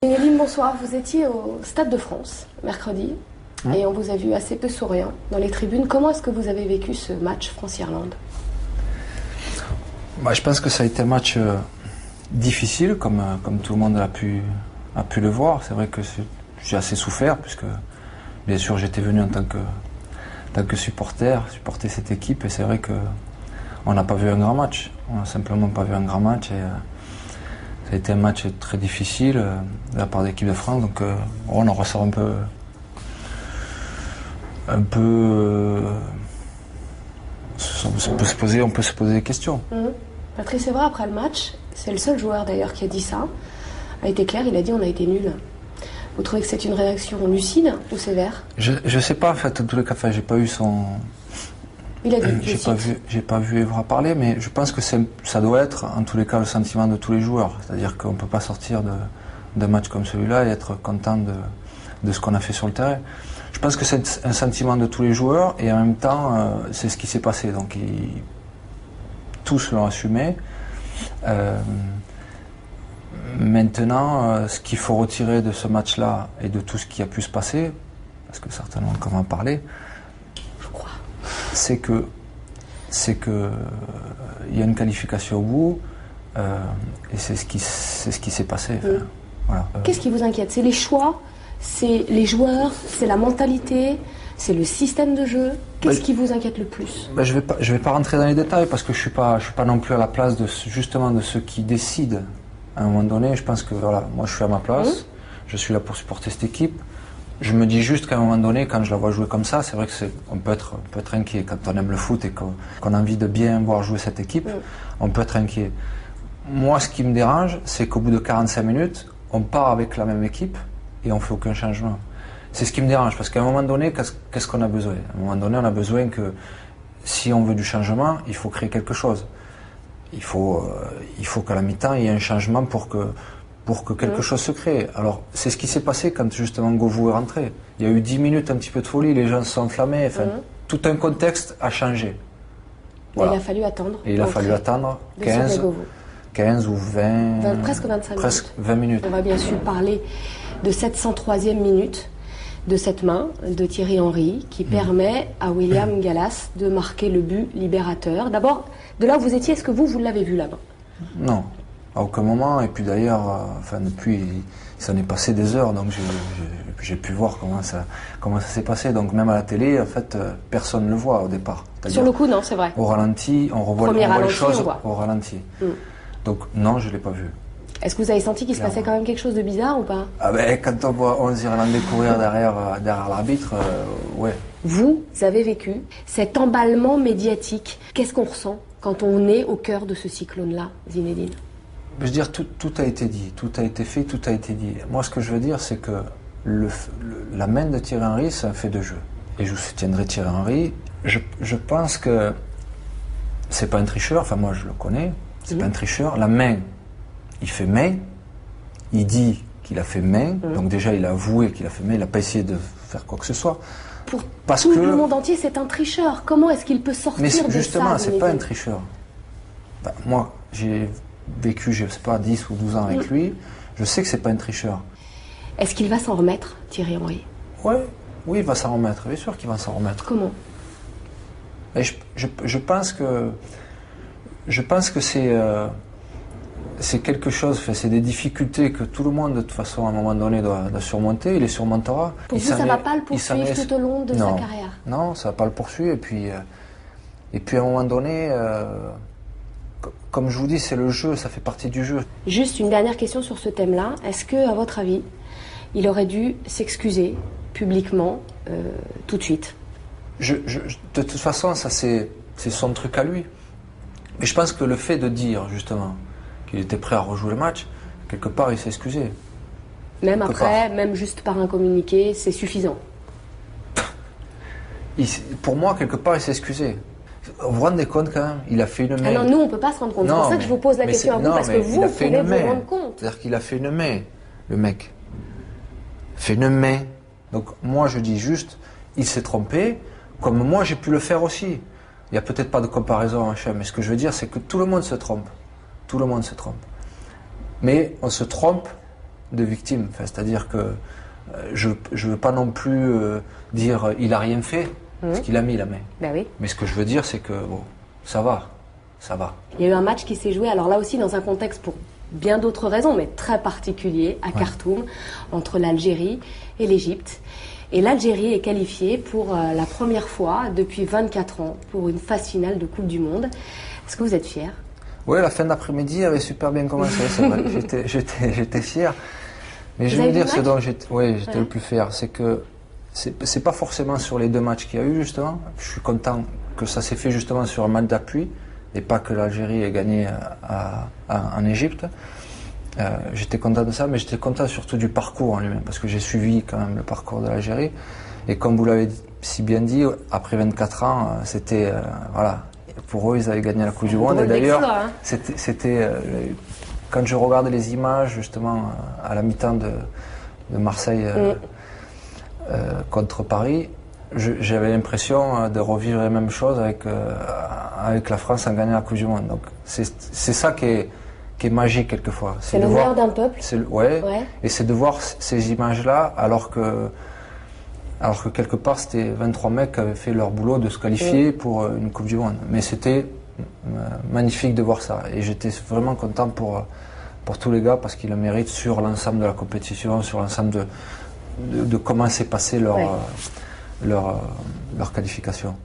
Zinedine, bonsoir. Vous étiez au Stade de France mercredi et on vous a vu assez peu souriant dans les tribunes. Comment est-ce que vous avez vécu ce match France-Irlande? Je pense que ça a été un match difficile, comme tout le monde a pu le voir. C'est vrai que j'ai assez souffert, puisque bien sûr j'étais venu en tant que supporter, supporter cette équipe, et c'est vrai qu'on n'a pas vu un grand match. On n'a simplement pas vu un grand match, et ça a été un match très difficile de la part de l'équipe de France, donc on en ressort un peu on peut se poser des questions. Patrice Evra, après le match, c'est le seul joueur d'ailleurs qui a dit ça, a été clair, il a dit on a été nuls. Vous trouvez que c'est une réaction lucide ou sévère? Je sais pas, en fait, en tous les cas, j'ai pas eu son... Il a dit, j'ai pas vu Evra parler, mais je pense que ça doit être, en tous les cas, le sentiment de tous les joueurs. C'est-à-dire qu'on peut pas sortir d'un match comme celui-là et être content de ce qu'on a fait sur le terrain. Je pense que c'est un sentiment de tous les joueurs, et en même temps, c'est ce qui s'est passé. Donc, tous l'ont assumé. Maintenant, ce qu'il faut retirer de ce match-là et de tout ce qui a pu se passer, parce que certainement qu'on va en parler, je crois, c'est que il y a une qualification au bout, et c'est ce qui s'est passé. Enfin, voilà. Qu'est-ce qui vous inquiète? C'est les choix, c'est les joueurs, c'est la mentalité, c'est le système de jeu? Qu'est-ce qui vous inquiète le plus? Je vais pas rentrer dans les détails, parce que je suis pas non plus à la place justement de ceux qui décident. À un moment donné, je pense que voilà, moi je suis à ma place, je suis là pour supporter cette équipe. Je me dis juste qu'à un moment donné, quand je la vois jouer comme ça, c'est vrai que on peut être inquiet. Quand on aime le foot et qu'on a envie de bien voir jouer cette équipe, on peut être inquiet. Moi, ce qui me dérange, c'est qu'au bout de 45 minutes, on part avec la même équipe et on fait aucun changement. C'est ce qui me dérange, parce qu'à un moment donné, qu'est-ce qu'on a besoin? À un moment donné, on a besoin que, si on veut du changement, il faut créer quelque chose. Il faut qu'à la mi-temps, il y ait un changement pour que quelque chose se crée. Alors, c'est ce qui s'est passé quand justement Govou est rentré. Il y a eu 10 minutes un petit peu de folie, les gens se sont enflammés, enfin, tout un contexte a changé. Voilà. Et il a fallu attendre. Et il a fallu attendre 15 ou 20... presque 25 minutes. Presque 20 minutes. On va bien sûr parler de cette 103e minute, de cette main de Thierry Henry qui permet à William Gallas de marquer le but libérateur. D'abord, de là où vous étiez, est-ce que vous l'avez vu là-bas? Non, à aucun moment. Et puis d'ailleurs, depuis, il s'en est passé des heures, donc j'ai pu voir comment ça s'est passé. Donc même à la télé, en fait, personne ne le voit au départ. Sur le coup, non, c'est vrai. Au ralenti, on revoit les choses au ralenti. Donc non, je ne l'ai pas vu. Est-ce que vous avez senti qu'il se passait quand même quelque chose de bizarre ou pas? Quand on voit 11 Irlandais courir derrière l'arbitre, ouais. Vous avez vécu cet emballement médiatique. Qu'est-ce qu'on ressent quand on est au cœur de ce cyclone-là, Zinedine? Je veux dire, tout a été dit, tout a été fait, tout a été dit. Moi, ce que je veux dire, c'est que la main de Thierry Henry, c'est un fait de jeu. Et je soutiendrai Thierry Henry. Je pense que c'est pas un tricheur, enfin moi je le connais, c'est pas un tricheur. La main, il fait main, il dit qu'il a fait main, donc déjà il a avoué qu'il a fait main, il n'a pas essayé de faire quoi que ce soit. Pour tout le monde entier, c'est un tricheur. Comment est-ce qu'il peut sortir de ça? Mais justement, c'est pas un tricheur. Moi, j'ai vécu, je sais pas, 10 ou 12 ans avec lui, je sais que c'est pas un tricheur. Est-ce qu'il va s'en remettre, Thierry Henry? Oui, il va s'en remettre, bien sûr qu'il va s'en remettre. Comment? Et je pense que c'est quelque chose, c'est des difficultés que tout le monde, de toute façon, à un moment donné, doit surmonter. Il les surmontera. Pour vous, ça ne va pas le poursuivre tout au long de sa carrière? Non, ça ne va pas le poursuivre. Et puis à un moment donné, comme je vous dis, c'est le jeu, ça fait partie du jeu. Juste une dernière question sur ce thème-là. Est-ce que, à votre avis, il aurait dû s'excuser publiquement tout de suite? De toute façon, ça c'est son truc à lui. Mais je pense que le fait de dire, justement, qu'il était prêt à rejouer le match, quelque part, il s'est excusé. Même après, même juste par un communiqué, c'est suffisant? Pour moi, quelque part, il s'est excusé. Vous vous rendez compte quand même? Il a fait une main. Ah non, nous, on ne peut pas se rendre compte. C'est pour ça que je vous pose la question à vous, parce que vous pouvez vous rendre compte. C'est-à-dire qu'il a fait une main, le mec. Fait une main. Donc moi, je dis juste, il s'est trompé, comme moi, j'ai pu le faire aussi. Il n'y a peut-être pas de comparaison, machin, mais ce que je veux dire, c'est que tout le monde se trompe. Tout le monde se trompe. Mais on se trompe de victime. Enfin, c'est-à-dire que je ne veux pas non plus dire il a rien fait, parce qu'il a mis la main. Ben oui. Mais ce que je veux dire, c'est que bon, ça va. Il y a eu un match qui s'est joué, alors là aussi dans un contexte pour bien d'autres raisons, mais très particulier, à Khartoum, entre l'Algérie et l'Égypte. Et l'Algérie est qualifiée pour la première fois depuis 24 ans pour une phase finale de Coupe du Monde. Est-ce que vous êtes fiers? Oui, la fin d'après-midi avait super bien commencé, c'est vrai. J'étais fier. Mais je vais vous dire ce dont j'étais le plus fier, c'est que c'est pas forcément sur les 2 matchs qu'il y a eu, justement. Je suis content que ça s'est fait justement sur un match d'appui et pas que l'Algérie ait gagné en Égypte. J'étais content de ça, mais j'étais content surtout du parcours en lui-même, parce que j'ai suivi quand même le parcours de l'Algérie. Et comme vous l'avez si bien dit, après 24 ans, c'était voilà, pour eux, ils avaient gagné la Coupe du Monde. Et d'ailleurs, c'était quand je regardais les images justement à la mi-temps de Marseille contre Paris, j'avais l'impression de revivre la même chose avec la France en gagnant la Coupe du Monde. Donc c'est ça qui est magique quelquefois. C'est l'honneur d'un peuple. Et c'est de voir ces images-là alors que quelque part c'était 23 mecs qui avaient fait leur boulot de se qualifier pour une Coupe du Monde. Mais c'était magnifique de voir ça. Et j'étais vraiment content pour tous les gars parce qu'ils le méritent sur l'ensemble de la compétition, sur l'ensemble de comment s'est passé leur qualification.